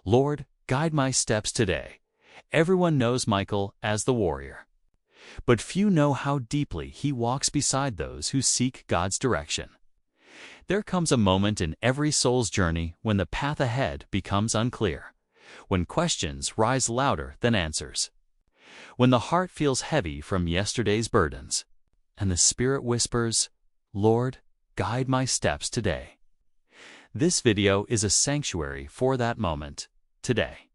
Lord, guide my steps today. Everyone knows Michael as the warrior. But few know how deeply he walks beside those who seek God's direction. There comes a moment in every soul's journey when the path ahead becomes unclear, when questions rise louder than answers, when the heart feels heavy from yesterday's burdens, and the Spirit whispers, Lord, guide my steps today. This video is a sanctuary for that moment, today.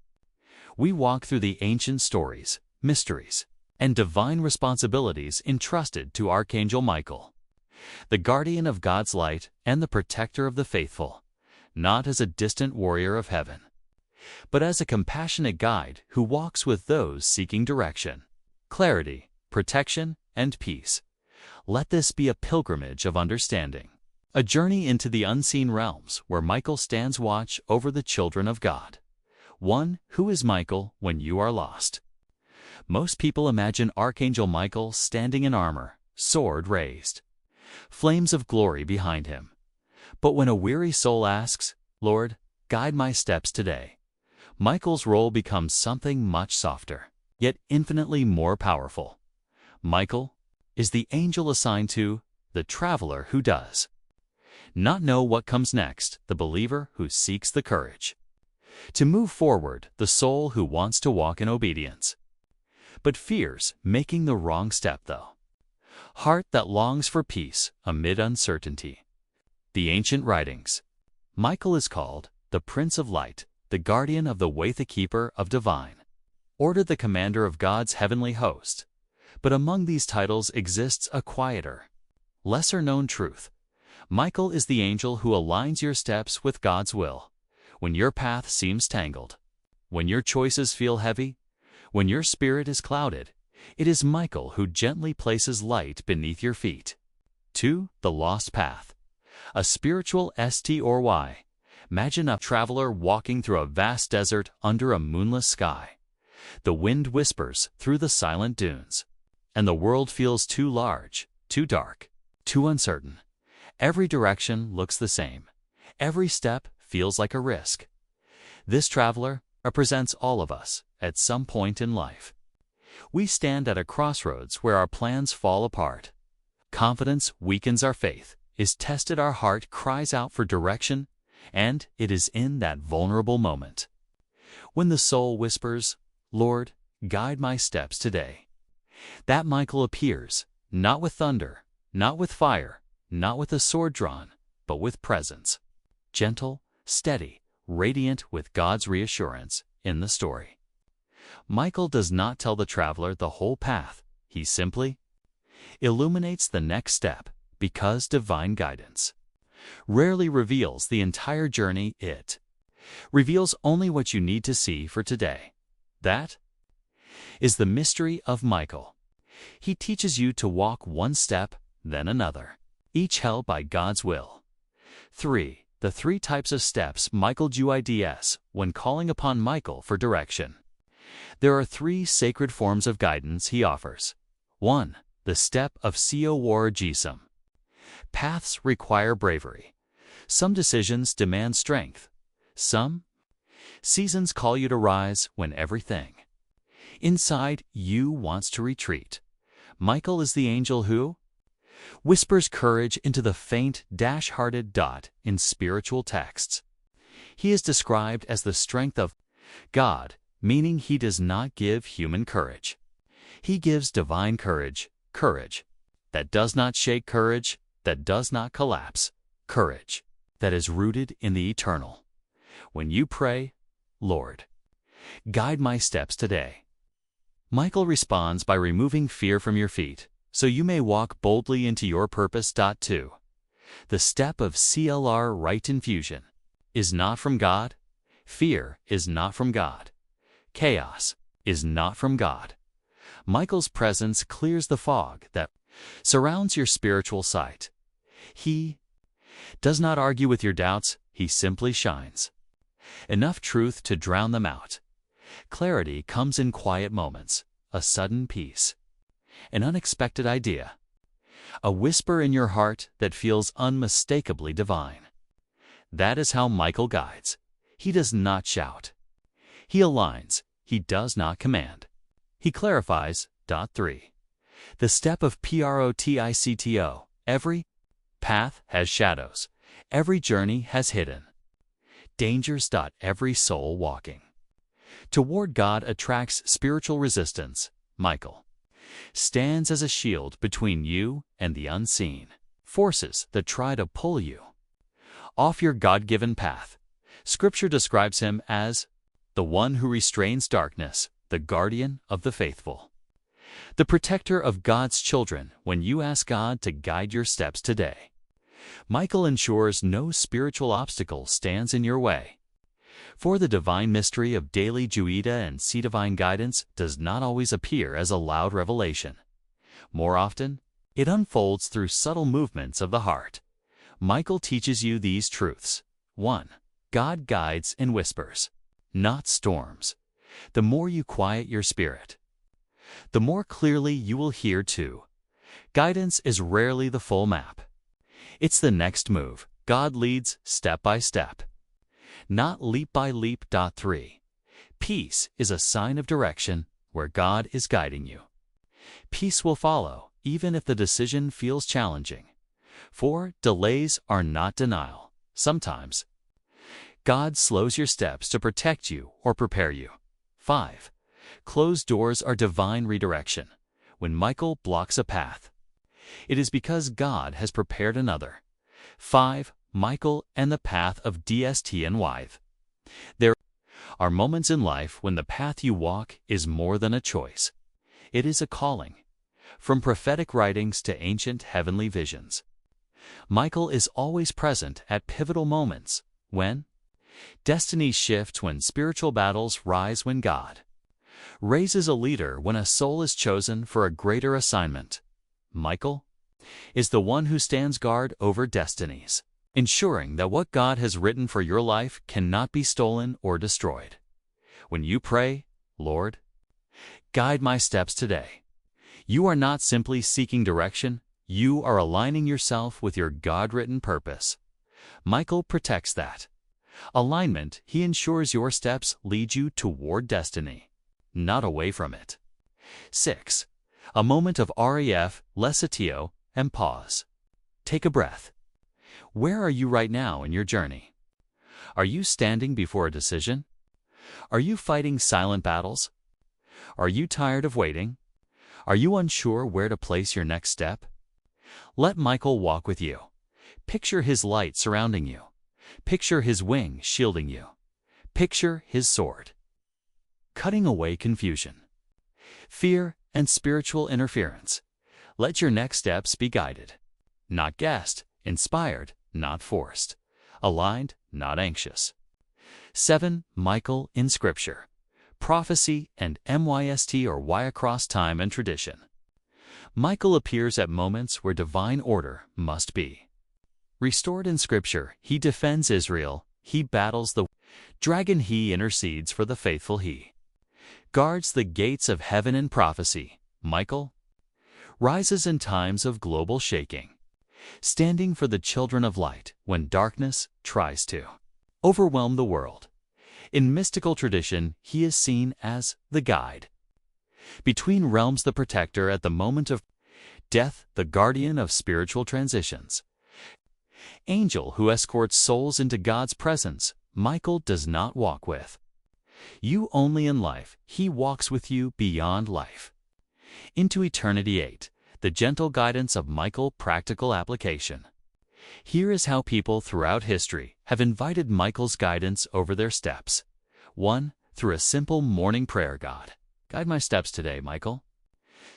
We walk through the ancient stories, mysteries, and divine responsibilities entrusted to Archangel Michael, the guardian of God's light and the protector of the faithful, not as a distant warrior of heaven, but as a compassionate guide who walks with those seeking direction, clarity, protection, and peace. Let this be a pilgrimage of understanding, a journey into the unseen realms where Michael stands watch over the children of God. Who is Michael when you are lost? Most people imagine Archangel Michael standing in armor, sword raised, flames of glory behind him. But when a weary soul asks, Lord, guide my steps today, Michael's role becomes something much softer, yet infinitely more powerful. Michael is the angel assigned to the traveler who does not know what comes next, the believer who seeks the courage to move forward, the soul who wants to walk in obedience, but fears making the wrong step though. Heart that longs for peace amid uncertainty. The ancient writings. Michael is called the Prince of Light, the guardian of the way, the keeper of divine order, the commander of God's heavenly host. But among these titles exists a quieter, lesser-known truth. Michael is the angel who aligns your steps with God's will. When your path seems tangled, when your choices feel heavy, when your spirit is clouded, it is Michael who gently places light beneath your feet. 2. The lost path. A spiritual STORY. Imagine a traveler walking through a vast desert under a moonless sky. The wind whispers through the silent dunes, and the world feels too large, too dark, too uncertain. Every direction looks the same. Every step feels like a risk. This traveler represents all of us at some point in life. We stand at a crossroads where our plans fall apart. Confidence weakens our faith, is tested, our heart cries out for direction, and it is in that vulnerable moment when the soul whispers, Lord, guide my steps today, that Michael appears, not with thunder, not with fire, not with a sword drawn, but with presence. Gentle, steady, radiant with God's reassurance in the story. Michael does not tell the traveler the whole path. He simply illuminates the next step, because divine guidance rarely reveals the entire journey. It reveals only what you need to see for today. That is the mystery of Michael. He teaches you to walk one step, then another, each held by God's will. 3. The 3 types of steps Michael guides when calling upon Michael for direction. There are 3 sacred forms of guidance he offers. 1. The step of courage. Paths require bravery. Some decisions demand strength. Some seasons call you to rise when everything inside you wants to retreat. Michael is the angel who whispers courage into the faint, hearted in spiritual texts. He is described as the strength of God, meaning he does not give human courage. He gives divine courage, courage that does not shake, courage that does not collapse, courage that is rooted in the eternal. When you pray, Lord, guide my steps today, Michael responds by removing fear from your feet, so you may walk boldly into your purpose. 2. The step of right infusion is not from God. Fear is not from God. Chaos is not from God. Michael's presence clears the fog that surrounds your spiritual sight. He does not argue with your doubts, he simply shines enough truth to drown them out. Clarity comes in quiet moments, a sudden peace, an unexpected idea, a whisper in your heart that feels unmistakably divine. That is how Michael guides. He does not shout. He aligns, he does not command. He clarifies. 3. The step of PROTICTO. Every path has shadows. Every journey has hidden dangers. Every soul walking toward God attracts spiritual resistance. Michael stands as a shield between you and the unseen forces that try to pull you off your God-given path. Scripture describes him as the one who restrains darkness, the guardian of the faithful, the protector of God's children. When you ask God to guide your steps today, Michael ensures no spiritual obstacle stands in your way. For the divine mystery of daily Juita and divine guidance does not always appear as a loud revelation. More often, it unfolds through subtle movements of the heart. Michael teaches you these truths. 1. God guides in whispers, not storms. The more you quiet your spirit, the more clearly you will hear. 2. Guidance is rarely the full map. It's the next move. God leads step by step, not leap by leap. 3. Peace is a sign of direction where God is guiding you. Peace will follow, even if the decision feels challenging. 4. Delays are not denial. Sometimes God slows your steps to protect you or prepare you. 5. Closed doors are divine redirection. When Michael blocks a path, it is because God has prepared another. 5. Michael and the path of DSTNY. There are moments in life when the path you walk is more than a choice. It is a calling. From prophetic writings to ancient heavenly visions, Michael is always present at pivotal moments when destinies shift, when spiritual battles rise, when God raises a leader, when a soul is chosen for a greater assignment. Michael is the one who stands guard over destinies, ensuring that what God has written for your life cannot be stolen or destroyed. When you pray, Lord, guide my steps today, you are not simply seeking direction, you are aligning yourself with your God-written purpose. Michael protects that alignment. He ensures your steps lead you toward destiny, not away from it. 6. A moment of REF, Lesatio, and pause. Take a breath. Where are you right now in your journey? Are you standing before a decision? Are you fighting silent battles? Are you tired of waiting? Are you unsure where to place your next step? Let Michael walk with you. Picture his light surrounding you. Picture his wings shielding you. Picture his sword cutting away confusion, fear, and spiritual interference. Let your next steps be guided, not guessed, inspired, not forced, aligned, not anxious. 7. Michael in Scripture, prophecy, and MYST or Y across time and tradition. Michael appears at moments where divine order must be restored in Scripture. He defends Israel, he battles the dragon, he intercedes for the faithful, he guards the gates of heaven in prophecy. Michael rises in times of global shaking, standing for the children of light when darkness tries to overwhelm the world. In mystical tradition, he is seen as the guide between realms, the protector at the moment of death, the guardian of spiritual transitions, angel who escorts souls into God's presence. Michael does not walk with you only in life, he walks with you beyond life into eternity. 8. The gentle guidance of Michael, practical application. Here is how people throughout history have invited Michael's guidance over their steps. 1. Through a simple morning prayer. God, guide my steps today, Michael.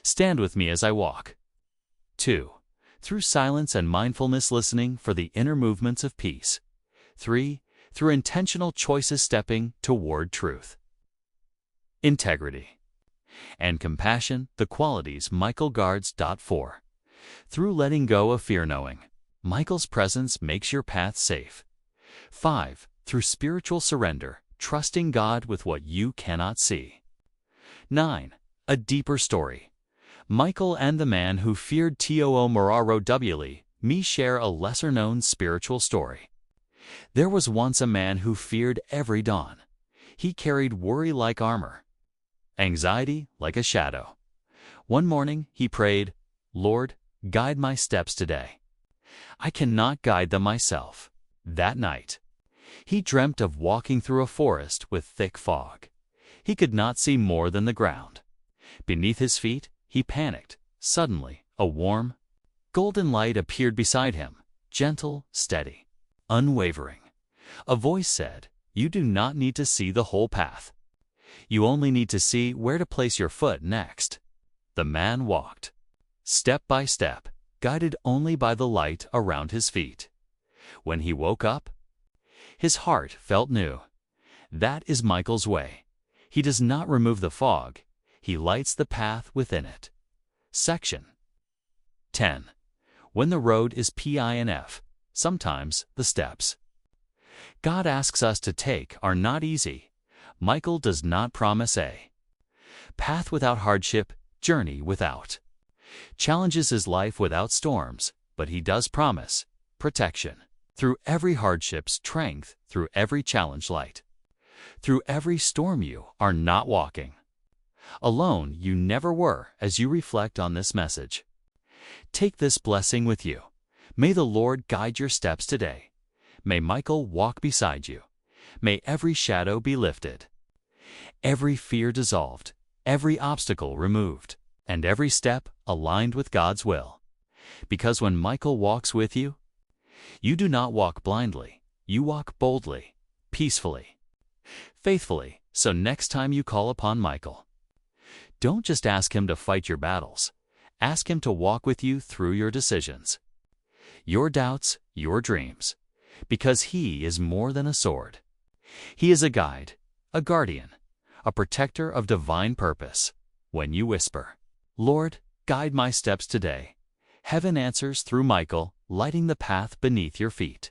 Stand with me as I walk. 2. Through silence and mindfulness, listening for the inner movements of peace. 3. Through intentional choices, stepping toward truth, integrity, and compassion, the qualities Michael guards. 4. Through letting go of fear, knowing Michael's presence makes your path safe. 5. Through spiritual surrender, trusting God with what you cannot see. 9. A deeper story. Michael and the man who feared Too Moraro Wle. Me share a lesser-known spiritual story. There was once a man who feared every dawn. He carried worry like armor, anxiety like a shadow. One morning he prayed, "Lord, guide my steps today. I cannot guide them myself." That night, he dreamt of walking through a forest with thick fog. He could not see more than the ground. Beneath his feet, he panicked. Suddenly, a warm, golden light appeared beside him, gentle, steady, unwavering. A voice said, "You do not need to see the whole path. You only need to see where to place your foot next." The man walked, step by step, guided only by the light around his feet. When he woke up, his heart felt new. That is Michael's way. He does not remove the fog, he lights the path within it. Section 10. When the road is PINF, sometimes the steps God asks us to take are not easy. Michael does not promise a path without hardship, journey without challenges his life without storms, but he does promise protection. Through every hardship, strength; through every challenge, light; through every storm, you are not walking alone. You never were. As you reflect on this message, take this blessing with you. May the Lord guide your steps today. May Michael walk beside you. May every shadow be lifted, every fear dissolved, every obstacle removed, and every step aligned with God's will. Because when Michael walks with you, you do not walk blindly, you walk boldly, peacefully, faithfully. So next time you call upon Michael, don't just ask him to fight your battles. Ask him to walk with you through your decisions, your doubts, your dreams, because he is more than a sword. He is a guide, a guardian, a protector of divine purpose. When you whisper, "Lord, guide my steps today," heaven answers through Michael, lighting the path beneath your feet.